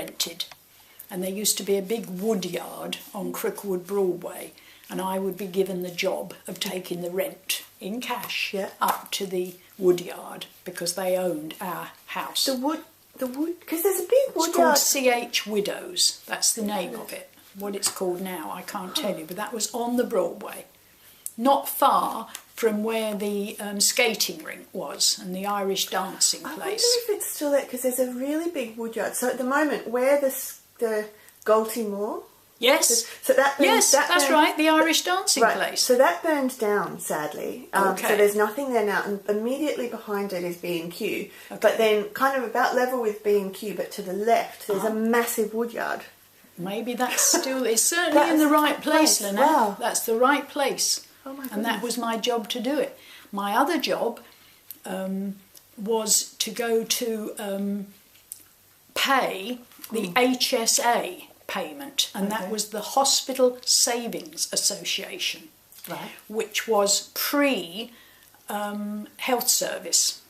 rented. And there used to be a big woodyard on Cricklewood Broadway, and I would be given the job of taking the rent in cash up to the woodyard because they owned our house. The wood, because there's a big woodyard. It's called CH Widows. That's the name of it. What it's called now, I can't tell you, but that was on the Broadway, not far from where the skating rink was and the Irish dancing place. I wonder if it's still there, because there's a really big woodyard. So at the moment, where the Galty Moor. Yes. So that burns, that's right, the Irish dancing place. So that burned down, sadly. So there's nothing there now, and immediately behind it is B&Q. Okay. But then kind of about level with B&Q, but to the left, there's a massive woodyard. Maybe that's still, it's certainly in the right place, Lynette. Wow. That's the right place. Oh my goodness. And that was my job to do it. My other job was to go to pay the HSA payment, and that was the Hospital Savings Association, which was pre-health service.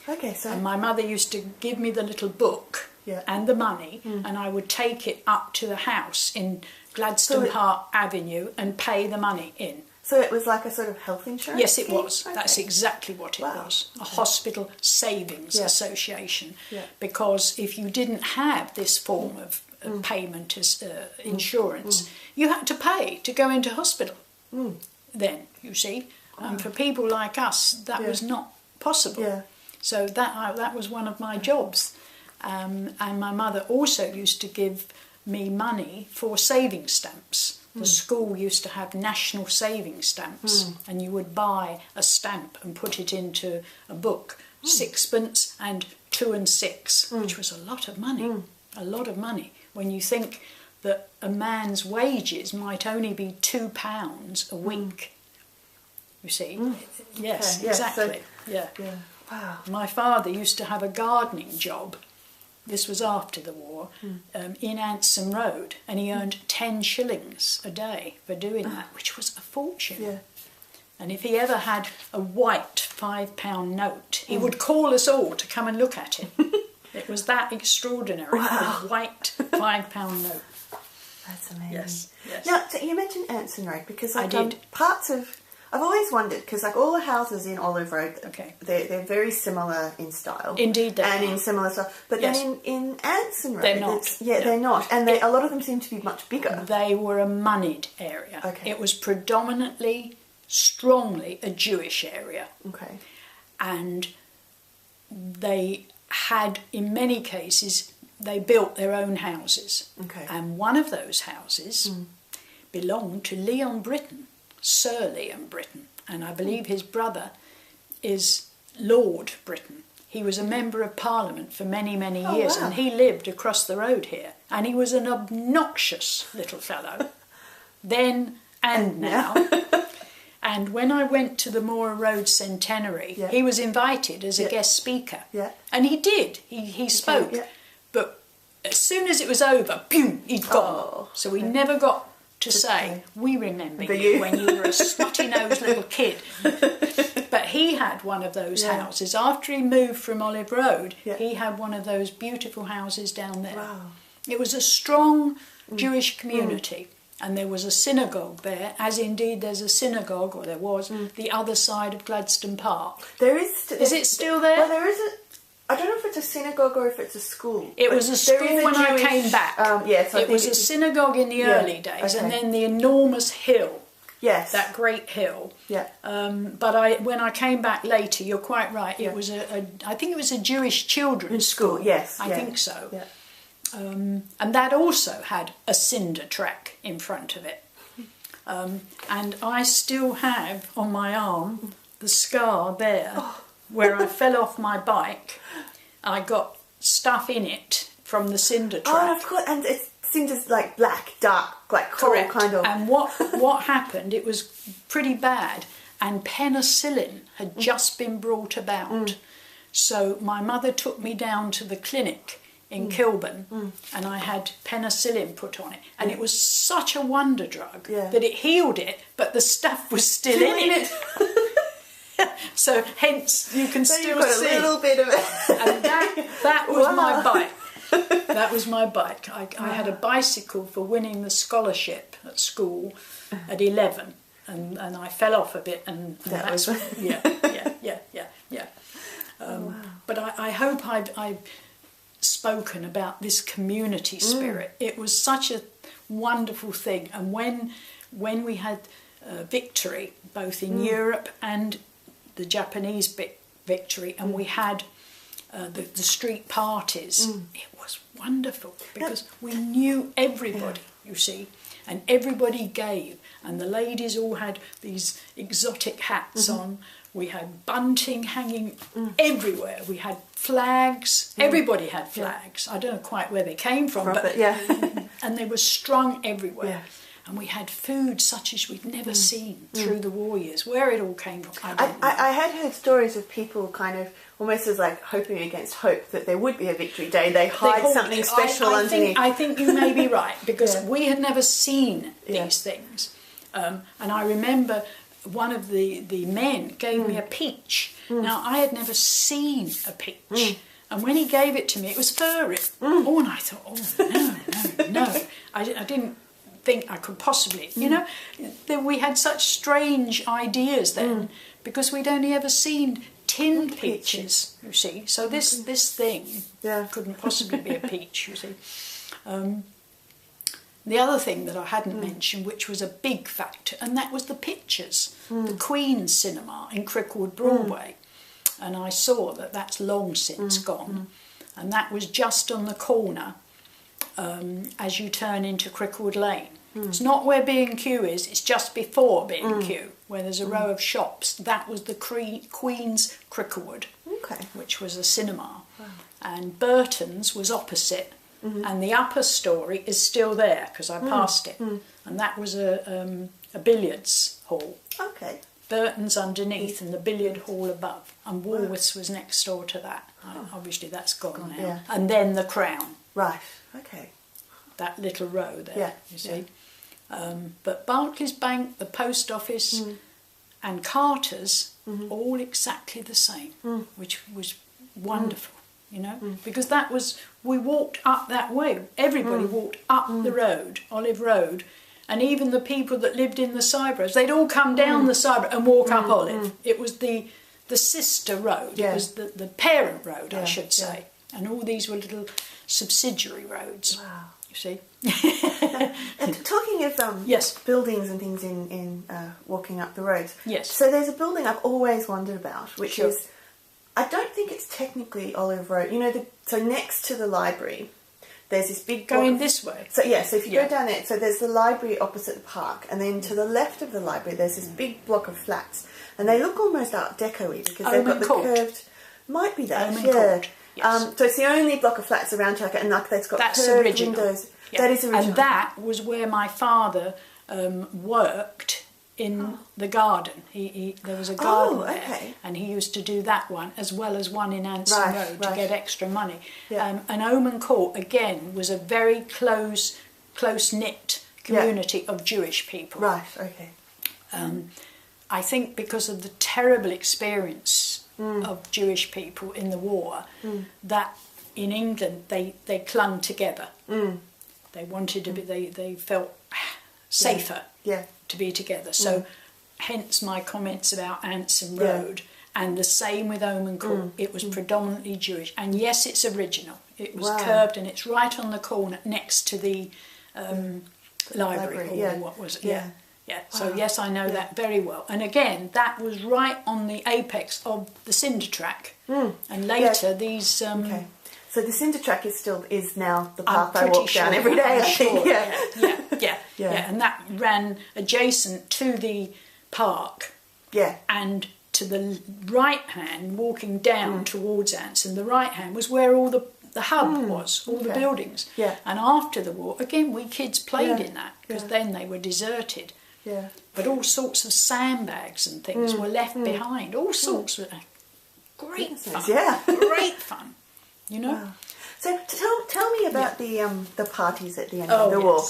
Okay, so... And my mother used to give me the little book and the money, and I would take it up to the house in Gladstone Park Avenue and pay the money in. So it was like a sort of health insurance? Yes, it was. Okay. That's exactly what it was. A Hospital Savings Association. Yeah. Because if you didn't have this form of payment as insurance, you had to pay to go into hospital. Then, you see. And for people like us, that was not possible. Yeah. So that was one of my jobs. And my mother also used to give me money for saving stamps. The school used to have national saving stamps, and you would buy a stamp and put it into a book, 6pence and 2 and 6, which was a lot of money, a lot of money. When you think that a man's wages might only be £2 a week, you see. Yes, exactly. So, Wow. My father used to have a gardening job. This was after the war, in Anson Road, and he earned 10 shillings a day for doing that, which was a fortune. Yeah. And if he ever had a white £5 note, he would call us all to come and look at it. It was that extraordinary, a white £5 note. That's amazing. Yes, yes. Now, so you mentioned Anson Road, because I did. Parts of... I've always wondered, because like all the houses in Olive Road, they're very similar in style. Indeed they are. And in similar style. But then in Anson Road... They're not. They're not. And a lot of them seem to be much bigger. They were a moneyed area. Okay. It was predominantly, strongly a Jewish area. Okay. And they had, in many cases, they built their own houses. Okay. And one of those houses belonged to Leon Britton. Sir Leon Britton, and I believe his brother is Lord Britton. He was a member of Parliament for many, many years, and he lived across the road here. And he was an obnoxious little fellow, then and now. And when I went to the Moore Road Centenary, he was invited as a guest speaker. Yeah. And he did. He spoke. But as soon as it was over, boom, he'd gone. So we never got to say, we remember you when you were a snotty-nosed little kid. But he had one of those houses. After he moved from Olive Road, he had one of those beautiful houses down there. Wow. It was a strong Jewish community, and there was a synagogue there, as indeed there's a synagogue, or there was, the other side of Gladstone Park. There is... Is it still there? Well, there is a... I don't know if it's a synagogue or if it's a school. It was a school when I came back. So it was a synagogue in the early days, and then the enormous hill. Yes. That great hill. Yeah. But when I came back later, you're quite right. It was I think it was a Jewish children's school. Yes. I think so. Yeah. And that also had a cinder track in front of it. And I still have on my arm the scar there. Where I fell off my bike. I got stuff in it from the cinder track. Oh, of course, and cinder's like black, dark, like coral kind of. And what happened, it was pretty bad, and penicillin had just been brought about. So my mother took me down to the clinic in Kilburn, and I had penicillin put on it, and it was such a wonder drug that it healed it, but the stuff was still in it. So hence you can still got see a little bit of it. And that was my bite. That was my bike. I had a bicycle for winning the scholarship at school at 11, and I fell off a bit, and that's yeah. But I hope I've spoken about this community spirit. It was such a wonderful thing, and when we had victory, both in Europe and the Japanese victory, and we had the street parties, it was wonderful because we knew everybody, you see, and everybody gave, and the ladies all had these exotic hats on. We had bunting hanging everywhere. We had flags. Everybody had flags. I don't know quite where they came from, but and they were strung everywhere. And we had food such as we'd never seen through the war years. Where it all came from, I don't know. I had heard stories of people kind of almost as like hoping against hope that there would be a victory day. They hide something special underneath. I think you may be right, because we had never seen these things. And I remember one of the men gave me a peach. Now, I had never seen a peach. And when he gave it to me, it was furry. Oh, and I thought, oh, no. I didn't think I could possibly, you know, we had such strange ideas then, because we'd only ever seen tinned peaches, you see. So this thing couldn't possibly be a peach, you see. The other thing that I hadn't mentioned, which was a big factor, and that was the pictures. The Queen's cinema in Cricklewood Broadway. And I saw that that's long since gone. And that was just on the corner as you turn into Cricklewood Lane. It's not where B&Q is, it's just before B&Q, where there's a row of shops. That was the Queen's Cricklewood, which was a cinema. Wow. And Burton's was opposite, and the upper story is still there, because I passed it. And that was a billiards hall. Okay. Burton's underneath and the billiard hall above. And Woolworths was next door to that. Obviously that's gone now. Yeah. And then the Crown. Right, okay. That little row there, you see. But Barclays Bank, the post office and Carter's, all exactly the same, which was wonderful, you know, because that was, we walked up that way. Everybody walked up the road, Olive Road, and even the people that lived in the side roads, they'd all come down the side road and walk up Olive. It was the sister road, it was the parent road, I should say, and all these were little subsidiary roads. Wow. See? Talking of buildings and things in walking up the roads. Yes. So there's a building I've always wondered about, which is, I don't think it's technically Olive Road. You know, so next to the library, there's this big going this way. So so if you go down there, so there's the library opposite the park, and then to the left of the library, there's this big block of flats, and they look almost Art Deco-y because they've got the curved. Might be that. Oman Court. Yes. So it's the only block of flats around Tucker, and like they've got curved windows. Yeah. That is original. And that was where my father worked in the garden. There was a garden there, and he used to do that one as well as one in Anson Road to get extra money. Yeah. And Oman Court again was a very close-knit community of Jewish people. Right. Okay. I think because of the terrible experience of Jewish people in the war, that in England they clung together. They wanted to be. They felt safer to be together. So, hence my comments about Anson Road, and the same with Oman Court. It was predominantly Jewish, and yes, it's original. It was curved, and it's right on the corner next to the library hall. Or what was it? Yeah. So yes, I know that very well. And again, that was right on the apex of the cinder track, and later these. So the cinder track is now the path I walk down every day. I think. Yeah, and that ran adjacent to the park. Yeah. And to the right hand, walking down towards Anson, the right hand was where all the hub was, all the buildings. Yeah. And after the war, again, we kids played in that because then they were deserted. Yeah. But all sorts of sandbags and things were left behind. All sorts of great fun. Yeah. Great fun. You know. Wow. So tell me about the parties at the end of the war.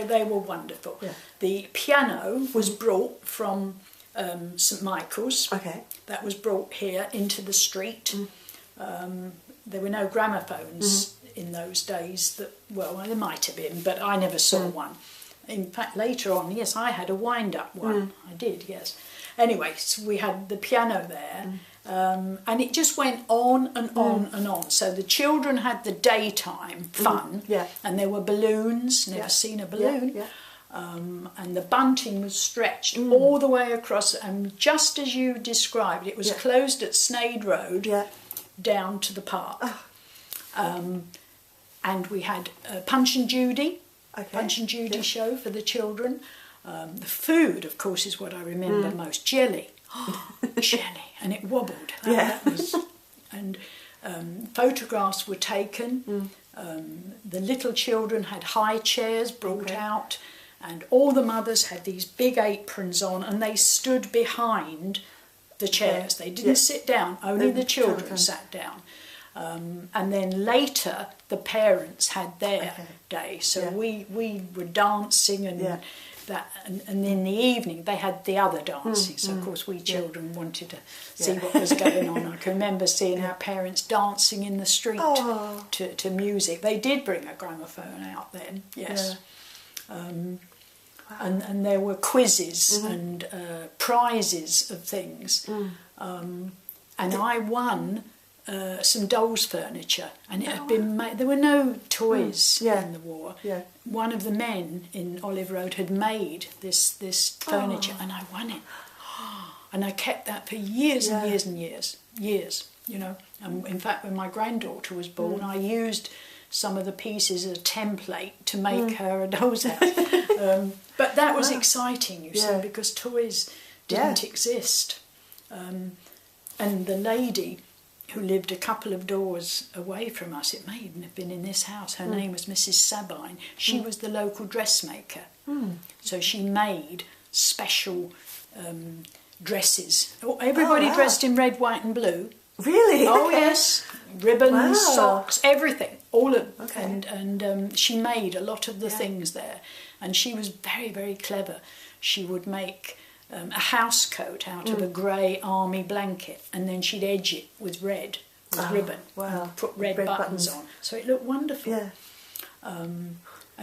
They were wonderful. Yeah. The piano was brought from St Michael's. Okay. That was brought here into the street. There were no gramophones in those days that, well, there might have been, but I never saw one. In fact, later on, yes, I had a wind-up one. I did, yes. Anyway, so we had the piano there, and it just went on and on and on. So the children had the daytime fun, and there were balloons, never seen a balloon, and the bunting was stretched all the way across, and just as you described, it was closed at Snade Road down to the park. And we had Punch and Judy, Punch and Judy show for the children. The food, of course, is what I remember most. Jelly. Jelly. And it wobbled. That was, and photographs were taken. The little children had high chairs brought out, and all the mothers had these big aprons on, and they stood behind the chairs. They didn't sit down, only the children sat down. And then later the parents had their day, so we were dancing and that, and in the evening they had the other dancing. So of course we children wanted to see what was going on. I can remember seeing our parents dancing in the street to music. They did bring a gramophone out then, yes. And there were quizzes and prizes of things, and I won some dolls' furniture, and it had been made. There were no toys in the war. One of the men in Olive Road had made this furniture, and I won it. And I kept that for years and years and years. You know, and in fact, when my granddaughter was born, I used some of the pieces as a template to make her a doll's house. But that was exciting, you see, because toys didn't exist. And the lady who lived a couple of doors away from us, it may even have been in this house, her name was Mrs. Sabine. She was the local dressmaker. So she made special dresses. Everybody dressed in red, white and blue. Really? Oh yes, ribbons, socks, everything, all of. And she made a lot of the things there, and she was very, very clever. She would make a house coat out of a grey army blanket, and then she'd edge it with red, with ribbon, and put red buttons on, so it looked wonderful. And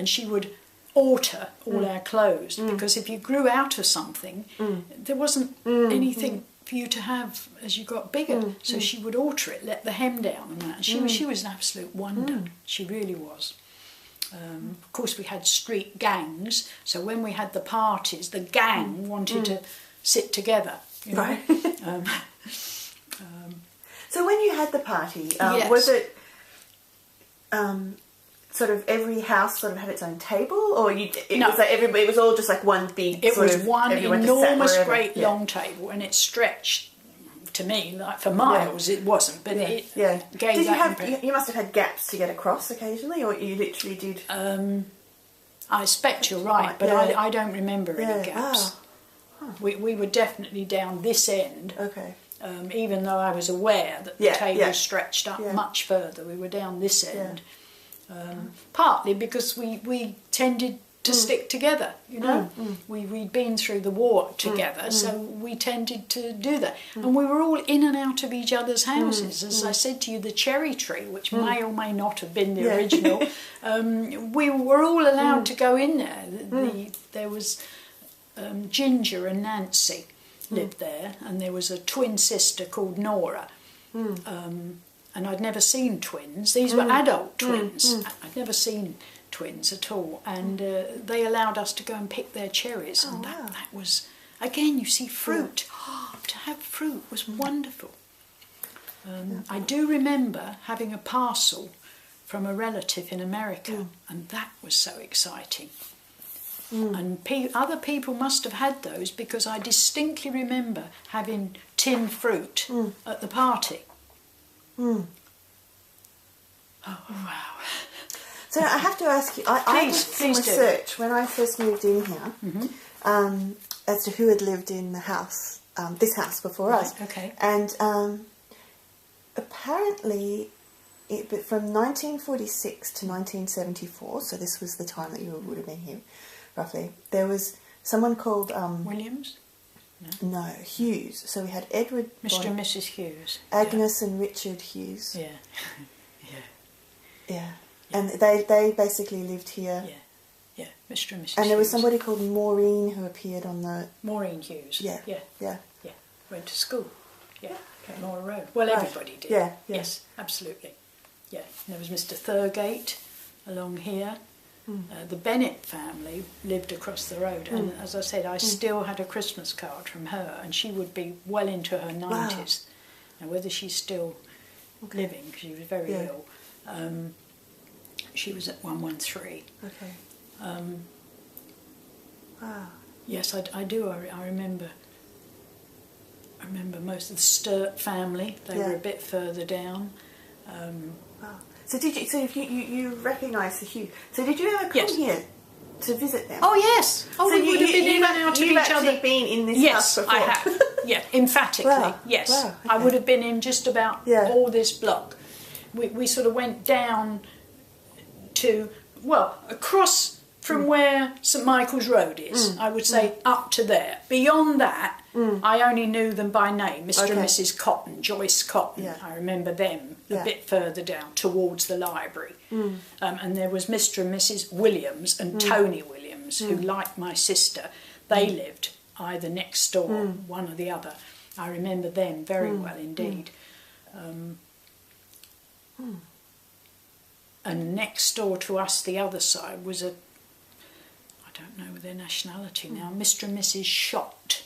she would alter all our clothes, because if you grew out of something, there wasn't anything for you to have as you got bigger. So she would alter it, let the hem down and that. And she was an absolute wonder. She really was. Of course, we had street gangs. So when we had the parties, the gang wanted to sit together. You know? Right. So when you had the party, was it sort of every house sort of had its own table, or it was like everybody? It was all just like one big. It was one enormous, great long table, and it stretched. To me, like for miles, it wasn't, but it gave did you that have? You must have had gaps to get across occasionally, or you literally did. I expect you're right, but I don't remember any gaps. We were definitely down this end. Okay. Even though I was aware that the table stretched up much further, we were down this end. Partly because we tended to stick together, you know. We'd been through the war together, so we tended to do that. And we were all in and out of each other's houses. As I said to you, the cherry tree, which may or may not have been the original, we were all allowed to go in there. There was Ginger and Nancy lived there, and there was a twin sister called Nora. And I'd never seen twins. These were adult twins. I'd never seen twins at all, and they allowed us to go and pick their cherries, and that was, again, you see, fruit. To have fruit was wonderful. I do remember having a parcel from a relative in America, and that was so exciting. And other people must have had those, because I distinctly remember having tin fruit at the party. Oh, wow. So I have to ask you, I did some research when I first moved in here as to who had lived in the house, this house before us. Okay. And apparently, from 1946 to 1974, so this was the time that you would have been here, roughly, there was someone called... Williams? No, Hughes. So we had Edward... Mr. and Mrs. Hughes. Agnes and Richard Hughes. Yeah. Yeah. And they basically lived here. Yeah. Yeah, Mr. and Mrs. And there was Hughes. somebody called Maureen who appeared on the... Maureen Hughes. Yeah. Yeah. Yeah. Yeah. Went to school. Yeah. Okay. Mora Road. Well, Right. everybody did. Yeah. Yes, absolutely. Yeah. And there was Mr. Thurgate along here. The Bennett family lived across the road, and as I said, I still had a Christmas card from her, and she would be well into her 90s. Now, whether she's still living, because she was very ill, she was at 113. Okay. Yes, I do. I remember. I remember most of the Sturt family. They were a bit further down. Wow. So did you? So if you recognise the Hugh? So did you ever come here to visit them? Oh yes. Oh, so we would have been in and out of each other. You've actually been in this house before? I have. Yeah, emphatically. Wow. Yes, Wow. Okay. I would have been in just about all this block. We sort of went down to across from where St Michael's Road is. I would say up to there. Beyond that, I only knew them by name. Mr. and Mrs. Cotton, Joyce Cotton. Yeah. I remember them a bit further down towards the library. And there was Mr. and Mrs. Williams and Tony Williams, who, like my sister, they lived either next door, one or the other. I remember them very well indeed. And next door to us, the other side, was I don't know their nationality now, Mr. and Mrs. Shott.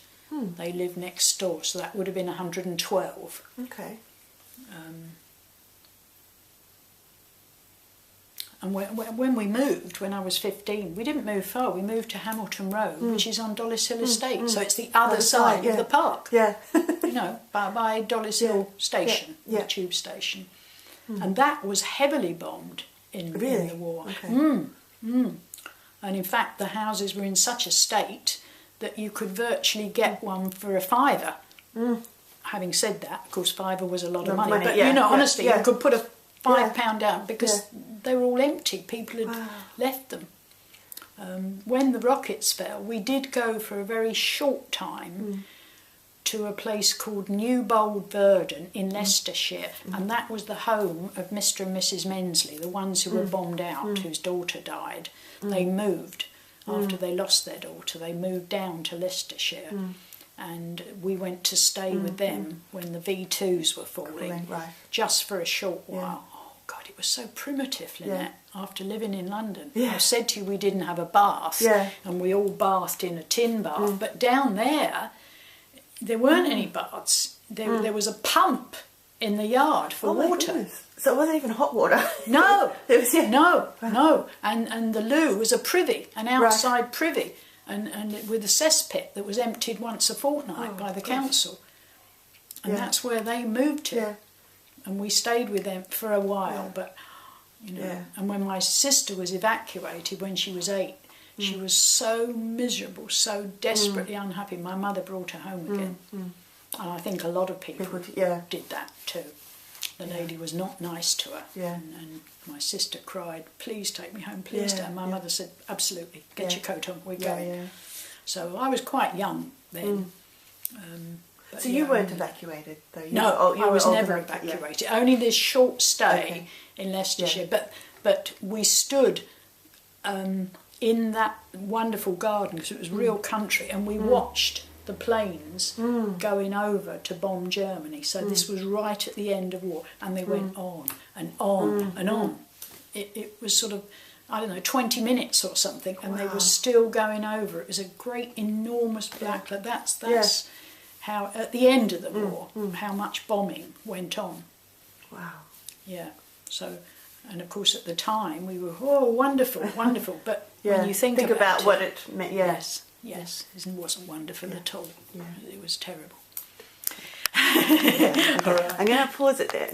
They lived next door, so that would have been 112. Okay. And when we moved, when I was 15, we didn't move far. We moved to Hamilton Road, which is on Dollis Hill Estate, so it's the other side of the park. Yeah. You know, by Dollis Hill Station, the tube station. And that was heavily bombed in the war. Okay. And in fact, the houses were in such a state that you could virtually get one for a £5. Having said that, of course, £5 was a lot of money. But, you know, honestly, you could put a £5 down because they were all empty. People had left them. When the rockets fell, we did go for a very short time to a place called Newbold Verdon in Leicestershire, and that was the home of Mr. and Mrs. Mensley, the ones who were bombed out, whose daughter died. They moved after they lost their daughter. They moved down to Leicestershire, and we went to stay with them when the V2s were falling, just for a short while. Oh God, it was so primitive, Lynette. After living in London, I said to you we didn't have a bath, and we all bathed in a tin bath, but down there weren't any baths. There was a pump in the yard for water. Goodness. So it wasn't even hot water? No, no. And the loo was a privy, an outside privy, and with a cesspit that was emptied once a fortnight by the council. And that's where they moved to. And we stayed with them for a while, but, you know, and when my sister was evacuated when she was 8, she was so miserable, so desperately unhappy. My mother brought her home again. And I think a lot of people did that too. The lady was not nice to her. And my sister cried, please take me home, please. And my mother said, absolutely, get your coat on, we're going. So I was quite young then. So you weren't evacuated though? No, I was never evacuated. Only this short stay in Leicestershire. But we stood in that wonderful garden, because it was real country, and we watched the planes going over to bomb Germany. So this was right at the end of war, and they went on and on and on. It was sort of, I don't know, 20 minutes or something, and they were still going over. It was a great, enormous black. That's how, at the end of the war, how much bombing went on. Wow. Yeah. So, and of course at the time we were, wonderful, wonderful. But when you think about what it meant, yes, it wasn't wonderful at all. It was terrible. All right. I'm going to pause it there.